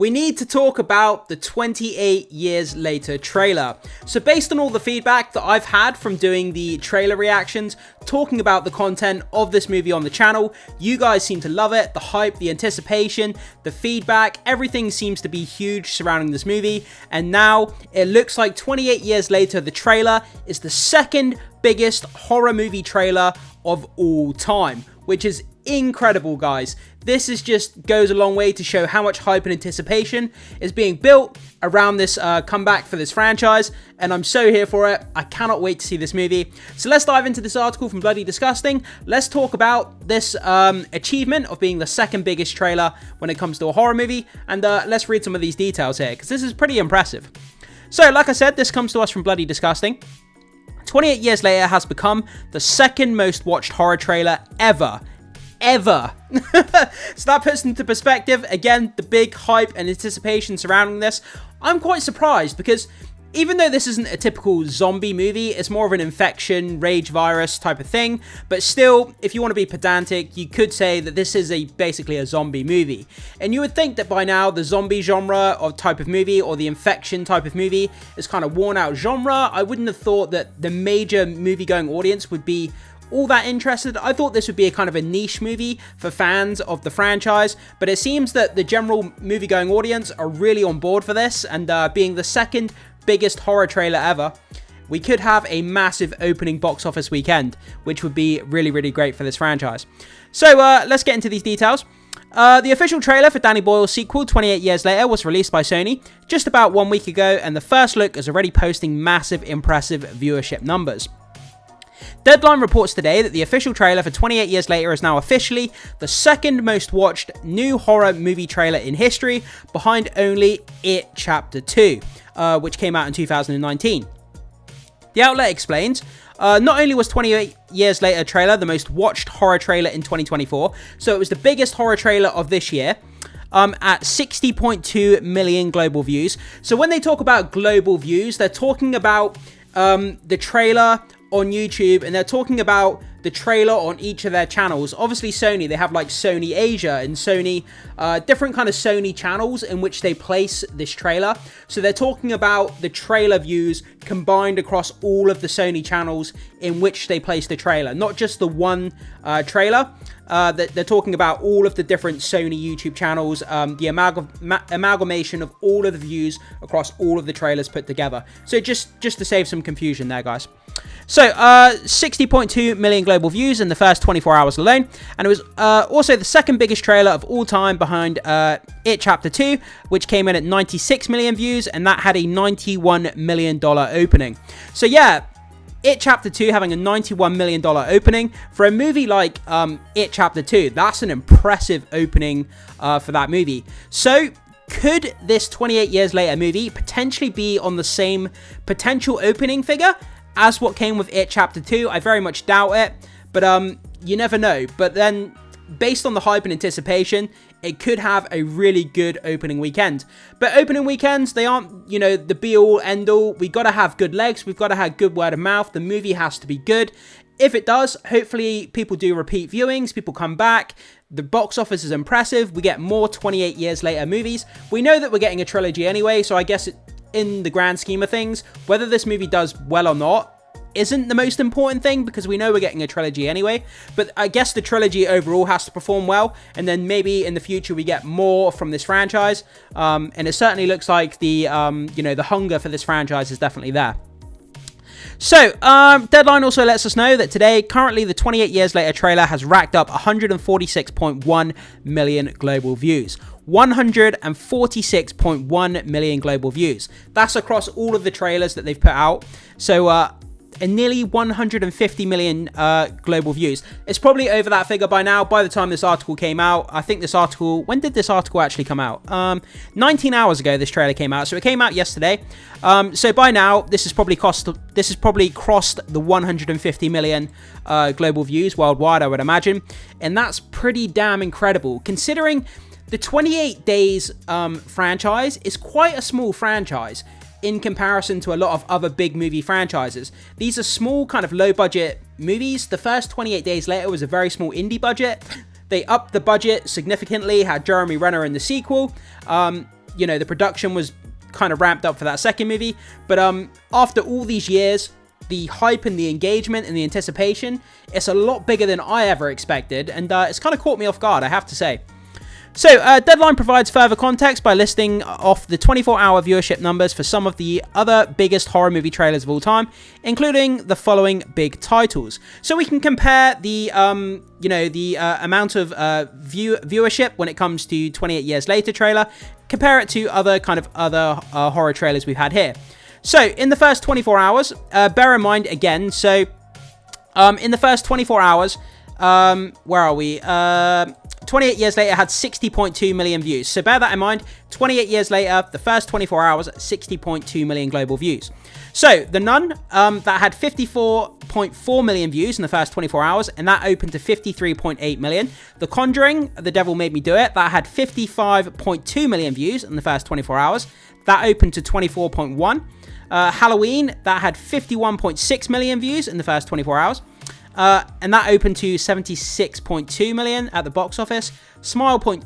We need to talk about the 28 Years Later trailer. So based on all the feedback that I've had from doing the trailer reactions, talking about the content of this movie on the channel, you guys seem to love it. The hype, the anticipation, the feedback, everything seems to be huge surrounding this movie. And now it looks like 28 years later, the trailer is the second biggest horror movie trailer of all time, which is incredible, guys. This is just goes a long way to show how much hype and anticipation is being built around this comeback for this franchise, and I'm so here for it. I cannot wait to see this movie. So let's dive into this article from Bloody Disgusting. Let's talk about this achievement of being the second biggest trailer when it comes to a horror movie, and let's read some of these details here, because this is pretty impressive. So like I said, this comes to us from Bloody Disgusting. 28 Years Later has become the second most watched horror trailer ever. So that puts into perspective, again, the big hype and anticipation surrounding this. I'm quite surprised because even though this isn't a typical zombie movie, it's more of an infection, rage virus type of thing. But still, if you want to be pedantic, you could say that this is basically a zombie movie. And you would think that by now the zombie genre or type of movie or the infection type of movie is kind of worn out genre. I wouldn't have thought that the major movie-going audience would be all that interested. I thought this would be a kind of a niche movie for fans of the franchise, but it seems that the general movie-going audience are really on board for this, and being the second biggest horror trailer ever, we could have a massive opening box office weekend, which would be really, really great for this franchise. So let's get into these details. The official trailer for Danny Boyle's sequel, 28 Years Later, was released by Sony just about 1 week ago, and the first look is already posting massive, impressive viewership numbers. Deadline reports today that the official trailer for 28 Years Later is now officially the second most watched new horror movie trailer in history, behind only It Chapter 2, which came out in 2019. The outlet explains, not only was 28 Years Later trailer the most watched horror trailer in 2024, so it was the biggest horror trailer of this year, at 60.2 million global views. So when they talk about global views, they're talking about the trailer on YouTube, and they're talking about the trailer on each of their channels. Obviously Sony, they have like Sony Asia and Sony, different kind of Sony channels in which they place this trailer. So they're talking about the trailer views combined across all of the Sony channels in which they place the trailer, not just the one trailer. They're talking about all of the different Sony YouTube channels, the amalgamation of all of the views across all of the trailers put together. So just to save some confusion there, guys. So 60.2 million global views in the first 24 hours alone, and it was also the second biggest trailer of all time behind It Chapter 2, which came in at 96 million views, and that had a $91 million opening. So yeah, It Chapter 2 having a $91 million opening for a movie like It Chapter 2, that's an impressive opening for that movie. So could this 28 Years Later movie potentially be on the same potential opening figure as what came with It Chapter 2? I very much doubt it, but you never know. But then, based on the hype and anticipation, it could have a really good opening weekend. But opening weekends, they aren't, the be-all, end-all. We've got to have good legs. We've got to have good word of mouth. The movie has to be good. If it does, hopefully people do repeat viewings. People come back. The box office is impressive. We get more 28 Years Later movies. We know that we're getting a trilogy anyway, so I guess in the grand scheme of things, whether this movie does well or not isn't the most important thing, because we know we're getting a trilogy anyway. But I guess the trilogy overall has to perform well, and then maybe in the future we get more from this franchise. And it certainly looks like the the hunger for this franchise is definitely there. So, Deadline also lets us know that today, currently, the 28 Years Later trailer has racked up 146.1 million global views. 146.1 million global views. That's across all of the trailers that they've put out. So, nearly 150 million global views. It's probably over that figure by now, by the time this article came out. I think this article, when did this article actually come out? 19 hours ago this trailer came out, so it came out yesterday. So by now, this has probably crossed the 150 million global views worldwide, I would imagine. And that's pretty damn incredible, considering the 28 Days franchise is quite a small franchise in comparison to a lot of other big movie franchises. These are small, kind of low budget movies. The first 28 Days Later was a very small indie budget. They upped the budget significantly, had Jeremy Renner in the sequel. you know, the production was kind of ramped up for that second movie. But after all these years, the hype and the engagement and the anticipation, it's a lot bigger than I ever expected, and it's kind of caught me off guard, I have to say. So, Deadline provides further context by listing off the 24-hour viewership numbers for some of the other biggest horror movie trailers of all time, including the following big titles. So we can compare the, amount of viewership when it comes to 28 Years Later trailer, compare it to other horror trailers we've had here. So, in the first 24 hours, bear in mind again, so, in the first 24 hours, where are we? 28 Years Later had 60.2 million views. So bear that in mind, 28 years later, the first 24 hours, 60.2 million global views. So, The Nun, that had 54.4 million views in the first 24 hours, and that opened to 53.8 million. The Conjuring, The Devil Made Me Do It, that had 55.2 million views in the first 24 hours. That opened to 24.1. Halloween, that had 51.6 million views in the first 24 hours. And that opened to 76.2 million at the box office. Smile 2.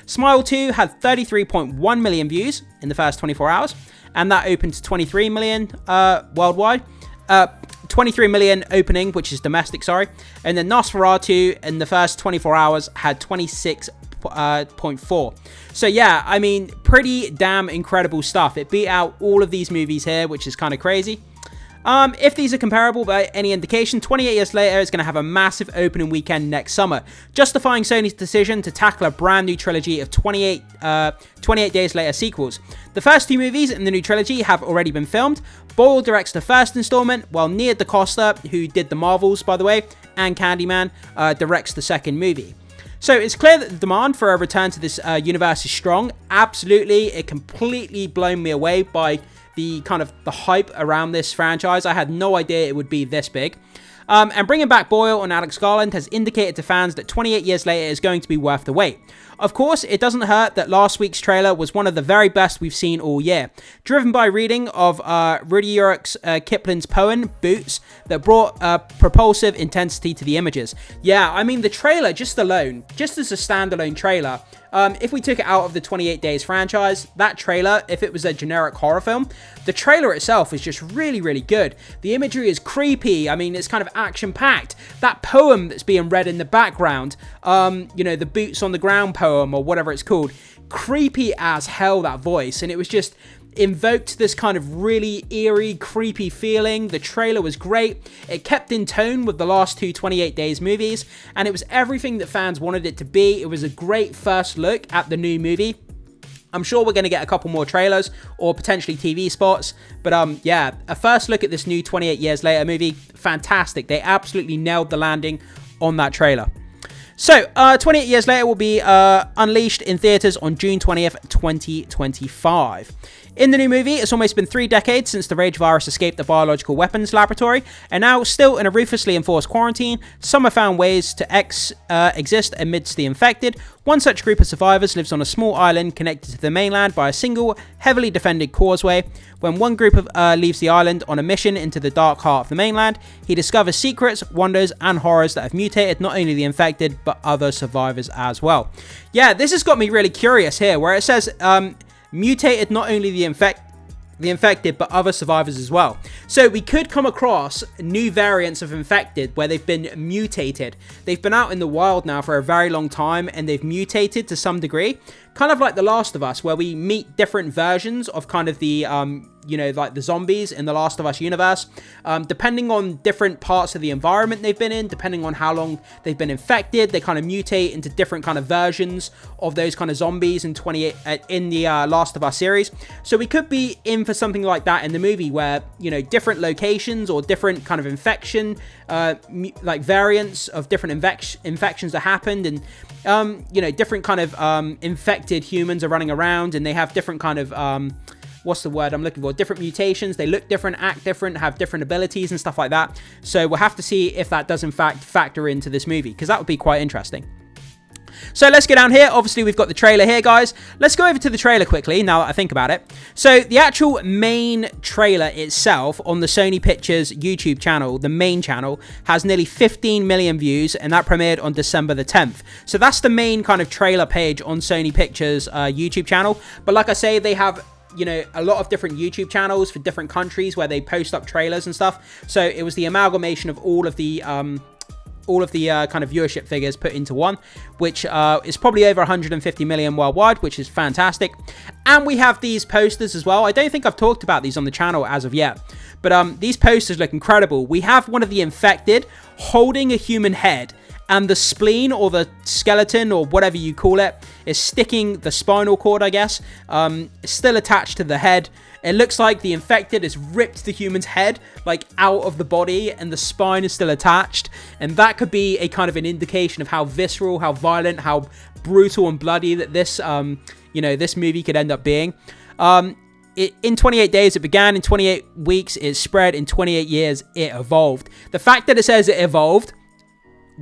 Smile 2 had 33.1 million views in the first 24 hours. And that opened to 23 million worldwide. 23 million opening, which is domestic, sorry. And then Nosferatu in the first 24 hours had 26.4. So yeah, I mean, pretty damn incredible stuff. It beat out all of these movies here, which is kind of crazy. If these are comparable by any indication, 28 Years Later is going to have a massive opening weekend next summer, justifying Sony's decision to tackle a brand new trilogy of 28 Days Later sequels. The first two movies in the new trilogy have already been filmed. Boyle directs the first installment, while Nia DaCosta, who did The Marvels, by the way, and Candyman, directs the second movie. So it's clear that the demand for a return to this universe is strong. Absolutely, it completely blown me away by the hype around this franchise. I had no idea it would be this big. And bringing back Boyle and Alex Garland has indicated to fans that 28 Years Later is going to be worth the wait. Of course, it doesn't hurt that last week's trailer was one of the very best we've seen all year, driven by reading of Rudyard Kipling's poem, Boots, that brought propulsive intensity to the images. Yeah, I mean, the trailer just alone, just as a standalone trailer, if we took it out of the 28 Days franchise, that trailer, if it was a generic horror film, the trailer itself is just really, really good. The imagery is creepy. I mean, it's kind of action-packed. That poem that's being read in the background, the Boots on the Ground poem or whatever it's called, creepy as hell, that voice. And it was just invoked this kind of really eerie, creepy feeling. The trailer was great. It kept in tone with the last two 28 Days movies, and it was everything that fans wanted it to be. It was a great first look at the new movie. I'm sure we're going to get a couple more trailers or potentially TV spots, but yeah, a first look at this new 28 Years Later movie, fantastic. They absolutely nailed the landing on that trailer. So, 28 Years Later will be unleashed in theaters on June 20th, 2025. In the new movie, it's almost been 3 decades since the Rage virus escaped the biological weapons laboratory, and now, still in a ruthlessly enforced quarantine, some have found ways to exist amidst the infected. One such group of survivors lives on a small island connected to the mainland by a single, heavily defended causeway. When one group leaves the island on a mission into the dark heart of the mainland, he discovers secrets, wonders, and horrors that have mutated not only the infected, but other survivors as well. Yeah, this has got me really curious here, where it says, mutated not only the infected, but other survivors as well. So we could come across new variants of infected where they've been mutated. They've been out in the wild now for a very long time, and they've mutated to some degree. Kind of like The Last of Us, where we meet different versions of kind of the, like the zombies in The Last of Us universe. Depending on different parts of the environment they've been in, depending on how long they've been infected, they kind of mutate into different kind of versions of those kind of zombies in the Last of Us series. So we could be in for something like that in the movie, where, different locations or different kind of infection, like variants of different infections that happened, and different kind of infected humans are running around, and they have different kind of what's the word I'm looking for? Different mutations. They look different, act different, have different abilities and stuff like that. So we'll have to see if that does in fact factor into this movie, because that would be quite interesting. So let's go down here. Obviously, we've got the trailer here, guys. Let's go over to the trailer quickly, now that I think about it. So the actual main trailer itself on the Sony Pictures YouTube channel, the main channel, has nearly 15 million views, and that premiered on December the 10th. So that's the main kind of trailer page on Sony Pictures YouTube channel. But like I say, they have, you know, a lot of different YouTube channels for different countries where they post up trailers and stuff. So it was the amalgamation of all of the kind of viewership figures put into one, which is probably over 150 million worldwide, which is fantastic. And we have these posters as well. I don't think I've talked about these on the channel as of yet, but these posters look incredible. We have one of the infected holding a human head, and the spleen or the skeleton or whatever you call it is sticking, the spinal cord, I guess, still attached to the head. It looks like the infected has ripped the human's head like out of the body, and the spine is still attached. And that could be a kind of an indication of how visceral, how violent, how brutal and bloody that this, you know, this movie could end up being. In 28 days, it began. In 28 weeks, it spread. In 28 years, it evolved. The fact that it says it evolved,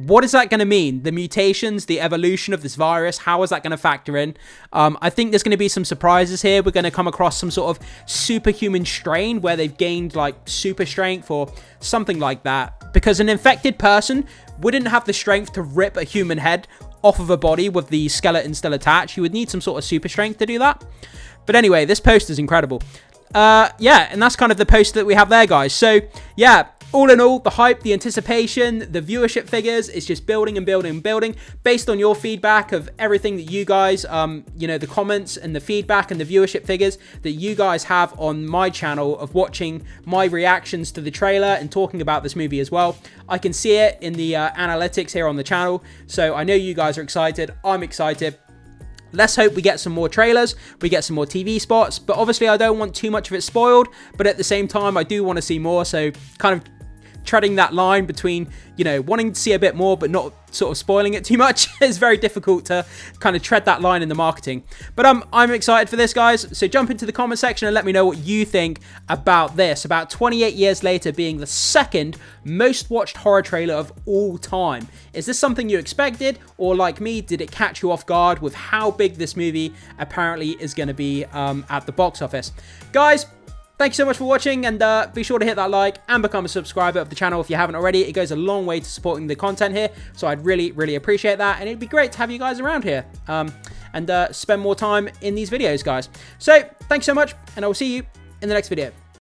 what is that going to mean? The mutations, the evolution of this virus, how is that going to factor in? I think there's going to be some surprises here. We're going to come across some sort of superhuman strain where they've gained like super strength or something like that. Because an infected person wouldn't have the strength to rip a human head off of a body with the skeleton still attached. You would need some sort of super strength to do that. But anyway, this poster is incredible. Yeah, and that's kind of the poster that we have there, guys. So, yeah. All in all, the hype, the anticipation, the viewership figures is just building and building and building based on your feedback of everything that you guys, you know, the comments and the feedback and the viewership figures that you guys have on my channel of watching my reactions to the trailer and talking about this movie as well. I can see it in the analytics here on the channel. So I know you guys are excited. I'm excited. Let's hope we get some more trailers, we get some more TV spots, but obviously I don't want too much of it spoiled, but at the same time I do want to see more, so kind of treading that line between, you know, wanting to see a bit more but not sort of spoiling it too much is very difficult to kind of tread that line in the marketing. But I'm excited for this, guys, so jump into the comment section and let me know what you think about this, about 28 years later being the second most watched horror trailer of all time. Is this something you expected, or like me, did it catch you off guard with how big this movie apparently is going to be at the box office? Guys, thank you so much for watching, and be sure to hit that like and become a subscriber of the channel if you haven't already. It goes a long way to supporting the content here, so I'd really, really appreciate that, and it'd be great to have you guys around here and spend more time in these videos, guys. So, thanks so much, and I will see you in the next video.